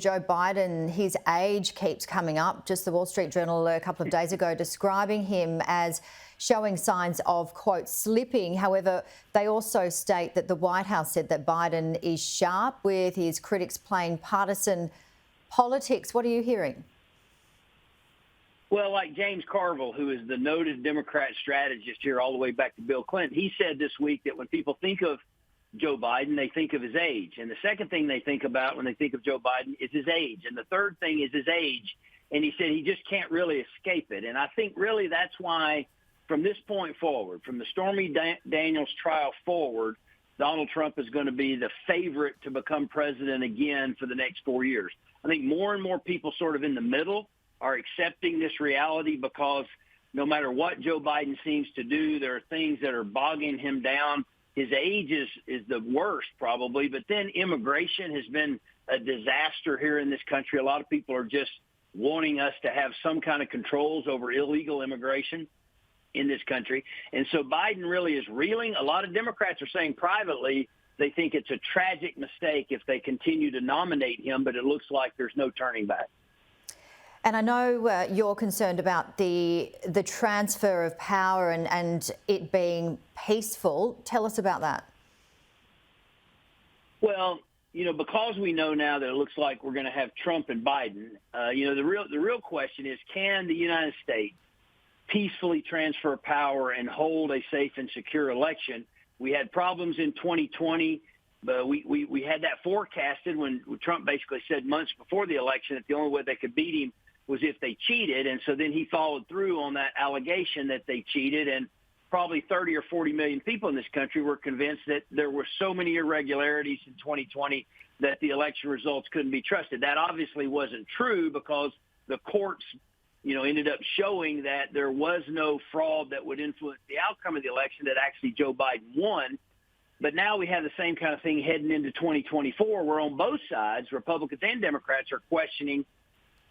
Joe Biden, his age keeps coming up. Just the Wall Street Journal a couple of days ago describing him as showing signs of, quote, slipping. However, they also state that the White House said that Biden is sharp, with his critics playing partisan politics. What are you hearing? Well, like James Carville, who is the noted Democrat strategist here all the way back to Bill Clinton, he said this week that when people think of Joe Biden, they think of his age. And the second thing they think about when they think of Joe Biden is his age. And the third thing is his age. And he said he just can't really escape it. And I think really that's why from this point forward, from the Stormy Daniels trial forward, Donald Trump is going to be the favorite to become president again for the next 4 years. I think more and more people sort of in the middle are accepting this reality because no matter what Joe Biden seems to do, there are things that are bogging him down. His age is the worst probably, but then immigration has been a disaster here in this country. A lot of people are just wanting us to have some kind of controls over illegal immigration in this country. And so Biden really is reeling. A lot of Democrats are saying privately they think it's a tragic mistake if they continue to nominate him, but it looks like there's no turning back. And I know you're concerned about the transfer of power and it being peaceful. Tell us about that. Well, because we know now that it looks like we're going to have Trump and Biden, the real question is, can the United States peacefully transfer power and hold a safe and secure election? We had problems in 2020. But we had that forecasted when Trump basically said months before the election that the only way they could beat him was if they cheated. And so then he followed through on that allegation that they cheated. And probably 30 or 40 million people in this country were convinced that there were so many irregularities in 2020 that the election results couldn't be trusted. That obviously wasn't true because the courts, ended up showing that there was no fraud that would influence the outcome of the election, that actually Joe Biden won. But now we have the same kind of thing heading into 2024, where on both sides, Republicans and Democrats are questioning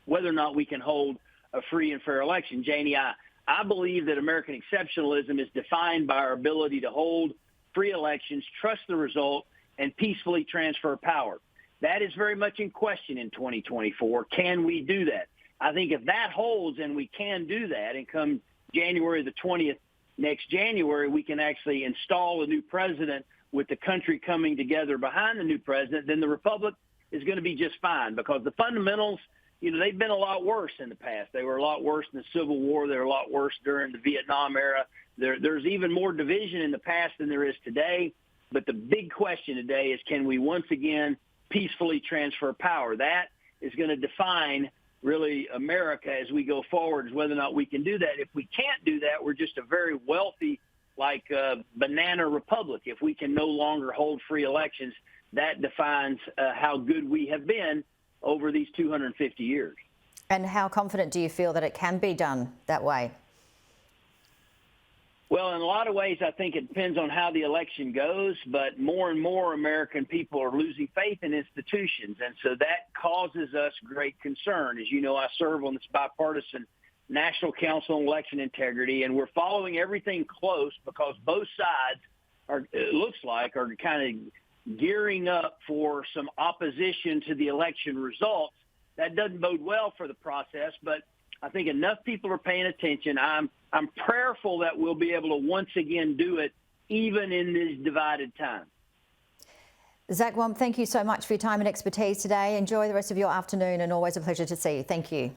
whether or not we can hold a free and fair election. Janie, I believe that American exceptionalism is defined by our ability to hold free elections, trust the result, and peacefully transfer power. That is very much in question in 2024. Can we do that? I think if that holds and we can do that, and come January the 20th next January, we can actually install a new president with the country coming together behind the new president, then the republic is going to be just fine, because the fundamentals, they've been a lot worse in the past. They were a lot worse in the Civil War. They were a lot worse during the Vietnam era. There's even more division in the past than there is today. But the big question today is, can we once again peacefully transfer power? That is going to define really America as we go forward, is whether or not we can do that. If we can't do that, we're just a very wealthy, banana republic. If we can no longer hold free elections, that defines how good we have been over these 250 years. And how confident do you feel that it can be done that way? Well, in a lot of ways, I think it depends on how the election goes, but more and more American people are losing faith in institutions, and so that causes us great concern. As you know, I serve on this bipartisan National Council on Election Integrity, and we're following everything close because both sides it looks like, are kind of gearing up for some opposition to the election results. That doesn't bode well for the process, but I think enough people are paying attention. I'm prayerful that we'll be able to once again do it, even in these divided times. Zach Wamp, thank you so much for your time and expertise today. Enjoy the rest of your afternoon, and always a pleasure to see you. Thank you.